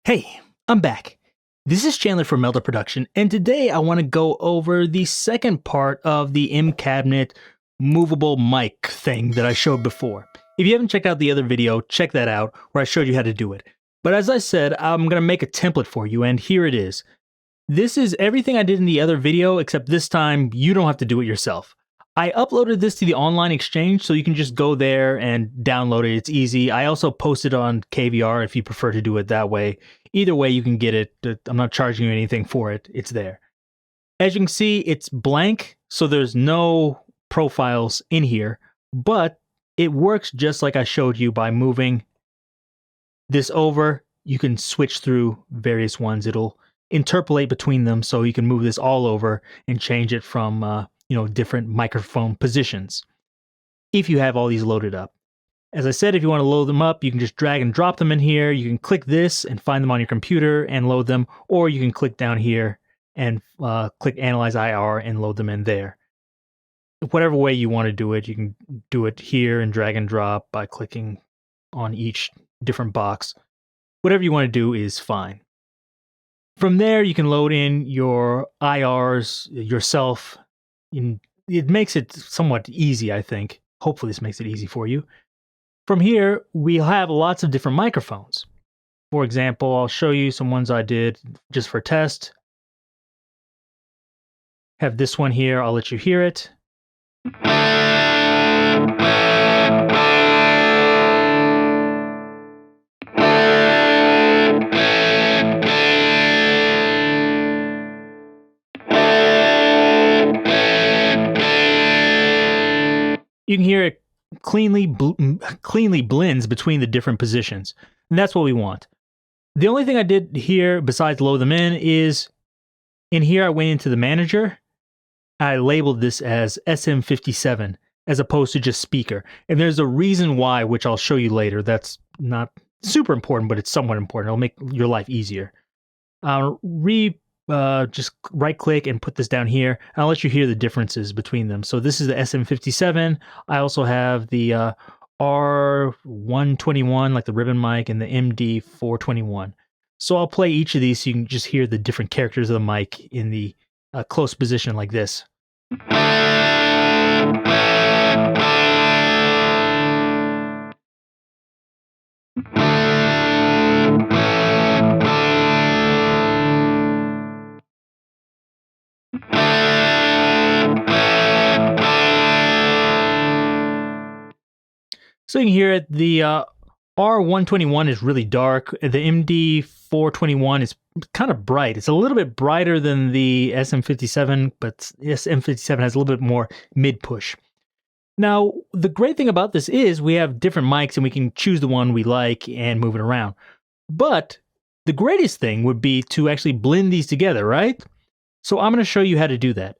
Hey, I'm back. This is Chandler from Melda Production, and today I want to go over the second part of the MCabinet movable mic thing that I showed before. If you haven't checked out the other video, check that out where I showed you how to do it. But as I said, I'm going to make a template for you, and here it is. This is everything I did in the other video, except this time you don't have to do it yourself. I uploaded this to the online exchange, so you can just go there and download it. It's easy. I also posted on KVR if you prefer to do it that way. Either way, you can get it. I'm not charging you anything for it. It's there. As you can see, it's blank, so there's no profiles in here, but it works just like I showed you by moving this over. You can switch through various ones. It'll interpolate between them, so you can move this all over and change it from different microphone positions if you have all these loaded up. As I said, if you want to load them up, you can just drag and drop them in here. You can click this and find them on your computer and load them, or you can click down here and click Analyze IR and load them in there. Whatever way you want to do it, you can do it here and drag and drop by clicking on each different box. Whatever you want to do is fine. From there, you can load in your IRs yourself. It makes it somewhat easy, I think. Hopefully this makes it easy for you. From here, we'll have lots of different microphones. For example, I'll show you some ones I did just for test. Have this one here, I'll let you hear it. You can hear it cleanly blends between the different positions, and that's what we want. The only thing I did here besides load them in is in here I went into the manager. I labeled this as SM57 as opposed to just speaker, and there's a reason why, which I'll show you later. That's not super important, but it's somewhat important. It'll make your life easier. Just right click and put this down here. I'll let you hear the differences between them. So this is the SM57. I also have the R121, like the ribbon mic, and the MD421. So I'll play each of these so you can just hear the different characters of the mic in the close position like this. So you can hear it. The R121 is really dark. The MD421 is kind of bright. It's a little bit brighter than the SM57, but SM57 has a little bit more mid-push. Now, the great thing about this is we have different mics and we can choose the one we like and move it around. But the greatest thing would be to actually blend these together, right? So I'm going to show you how to do that.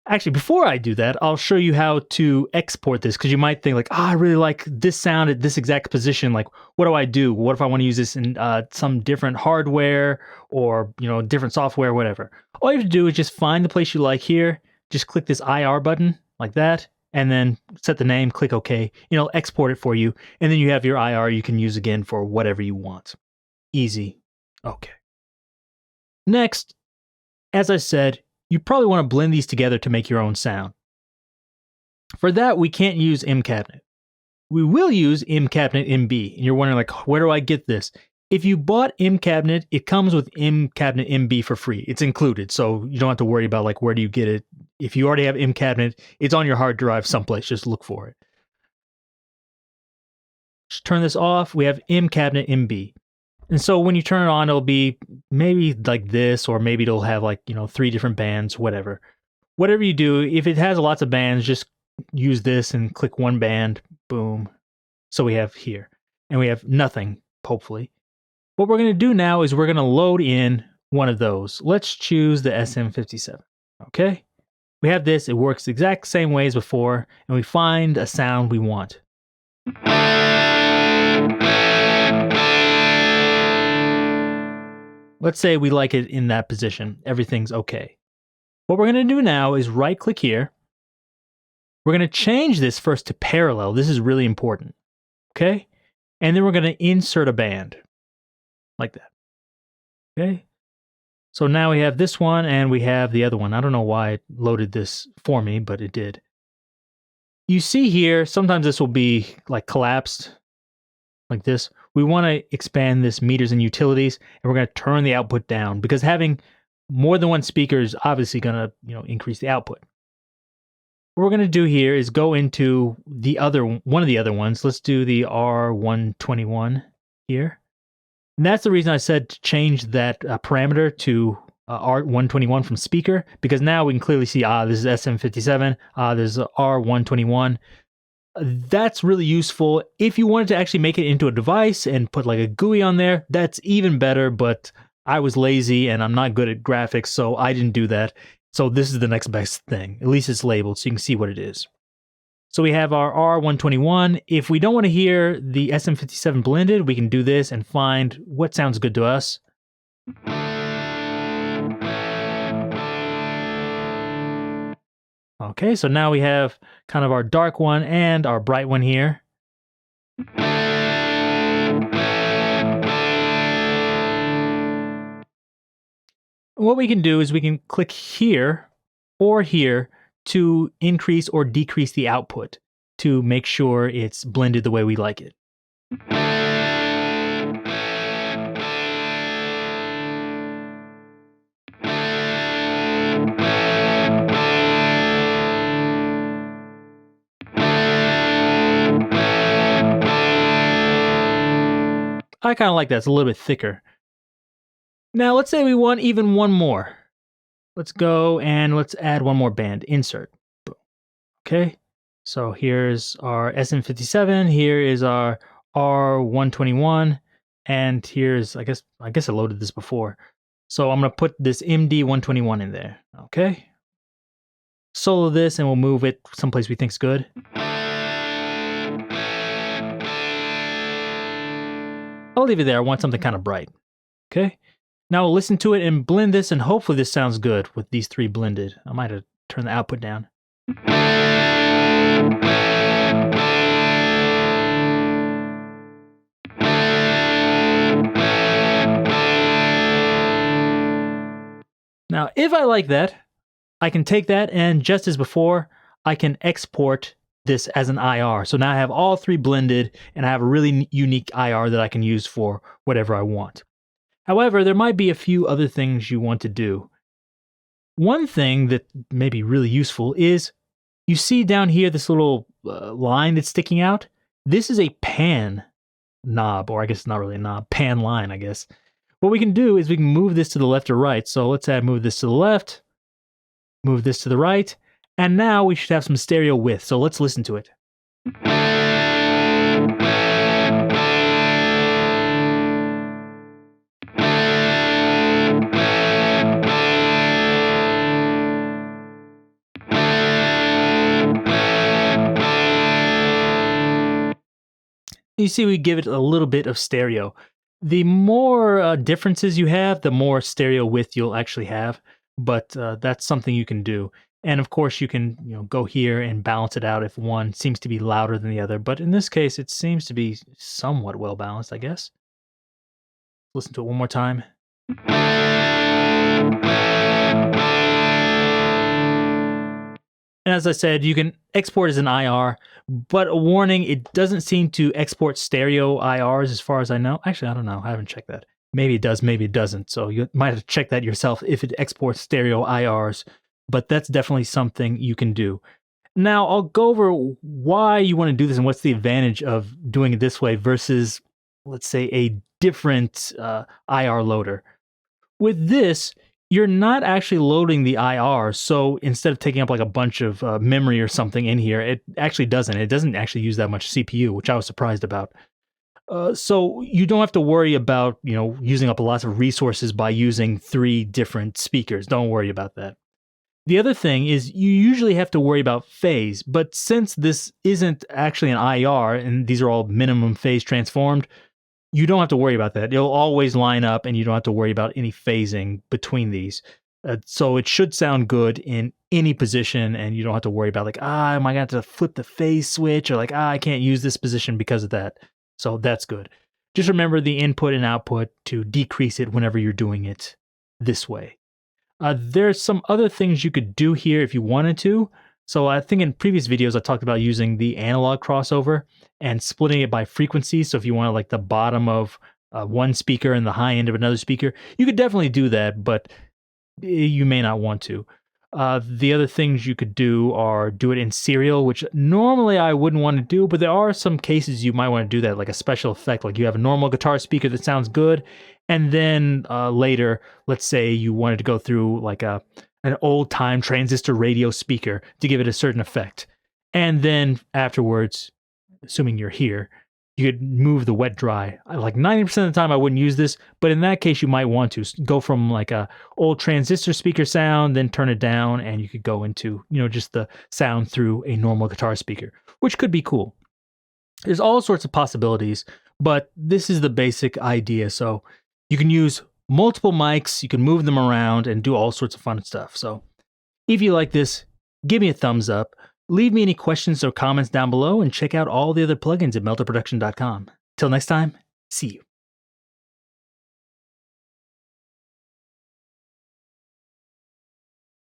Actually, before I do that, I'll show you how to export this, because you might think like, I really like this sound at this exact position. Like, what do I do? What if I want to use this in some different hardware or, different software, whatever? All you have to do is just find the place you like here. Just click this IR button like that, and then set the name, click OK. It'll export it for you, and then you have your IR you can use again for whatever you want. Easy. Okay. Next, as I said, you probably want to blend these together to make your own sound. For that, we can't use MCabinet. We will use MCabinetMB. And you're wondering, like, where do I get this? If you bought MCabinet, it comes with MCabinetMB for free. It's included, so you don't have to worry about, like, where do you get it. If you already have MCabinet, it's on your hard drive someplace. Just look for it. Just turn this off. We have MCabinetMB. And so when you turn it on, it'll be maybe like this, or maybe it'll have like, 3 different bands, whatever. Whatever you do, if it has lots of bands, just use this and click one band, boom. So we have here, and we have nothing, hopefully. What we're going to do now is we're going to load in one of those. Let's choose the SM57, okay? We have this, it works the exact same way as before, and we find a sound we want. Let's say we like it in that position. Everything's okay. What we're going to do now is right click here. We're going to change this first to parallel. This is really important. Okay? And then we're going to insert a band like that. Okay. So now we have this one and we have the other one. I don't know why it loaded this for me, but it did. You see here, sometimes this will be like collapsed like this. We want to expand this meters and utilities, and we're going to turn the output down because having more than one speaker is obviously going to, increase the output. What we're going to do here is go into the other one of the other ones. Let's do the R121 here. And that's the reason I said to change that parameter to R121 from speaker, because now we can clearly see, this is SM57, there's R121. That's really useful. If you wanted to actually make it into a device and put like a GUI on there, that's even better, but I was lazy and I'm not good at graphics, so I didn't do that. So this is the next best thing. At least it's labeled so you can see what it is. So we have our R121. If we don't want to hear the SM57 blended, we can do this and find what sounds good to us. Okay, so now we have kind of our dark one and our bright one here. What we can do is we can click here or here to increase or decrease the output to make sure it's blended the way we like it. I kind of like that. It's a little bit thicker. Now, let's say we want even one more. Let's go and let's add one more band. Insert. Okay. So here's our SM57. Here is our R121. And here's, I guess I loaded this before. So I'm going to put this MD121 in there. Okay. Solo this and we'll move it someplace we think's good. I'll leave it there. I want something kind of bright. Okay. Now we'll listen to it and blend this, and hopefully this sounds good with these three blended. I might have turned the output down. Now, if I like that, I can take that and just as before, I can export this as an IR. So now I have all three blended and I have a really unique IR that I can use for whatever I want. However, there might be a few other things you want to do. One thing that may be really useful is you see down here this little line that's sticking out. This is a pan knob, or I guess it's not really a knob, pan line, I guess. What we can do is we can move this to the left or right. So let's move this to the left, move this to the right, and now we should have some stereo width. So let's listen to it. You see we give it a little bit of stereo. The more differences you have, the more stereo width you'll actually have, but that's something you can do. And of course you can go here and balance it out if one seems to be louder than the other, but in this case it seems to be somewhat well balanced, I guess. Listen to it one more time. And as I said, you can export as an IR, but a warning, it doesn't seem to export stereo IRs as far as I know. Actually, I don't know. I haven't checked that. Maybe it does, maybe it doesn't. So you might have to check that yourself if it exports stereo IRs, but that's definitely something you can do. Now, I'll go over why you want to do this and what's the advantage of doing it this way versus, let's say, a different IR loader. With this, you're not actually loading the IR, so instead of taking up like a bunch of memory or something in here, it actually doesn't. It doesn't actually use that much CPU, which I was surprised about. So you don't have to worry about, using up lots of resources by using three different speakers. Don't worry about that. The other thing is you usually have to worry about phase, but since this isn't actually an IR and these are all minimum phase transformed, you don't have to worry about that. It'll always line up and you don't have to worry about any phasing between these. So it should sound good in any position and you don't have to worry about like, am I going to have to flip the phase switch or like, I can't use this position because of that. So that's good. Just remember the input and output to decrease it whenever you're doing it this way. There's some other things you could do here if you wanted to. So I think in previous videos, I talked about using the analog crossover and splitting it by frequency. So if you want like the bottom of one speaker and the high end of another speaker, you could definitely do that, but you may not want to. The other things you could do are do it in serial, which normally I wouldn't want to do, but there are some cases you might want to do that, like a special effect, like you have a normal guitar speaker that sounds good, and then later, let's say you wanted to go through like an old-time transistor radio speaker to give it a certain effect. And then afterwards, assuming you're here, you could move the wet dry. Like 90% of the time I wouldn't use this, but in that case you might want to go from like a old transistor speaker sound, then turn it down, and you could go into, just the sound through a normal guitar speaker, which could be cool. There's all sorts of possibilities, but this is the basic idea. So you can use multiple mics, you can move them around and do all sorts of fun stuff. So if you like this, give me a thumbs up. Leave me any questions or comments down below, and check out all the other plugins at meldaproduction.com. Till next time, see you.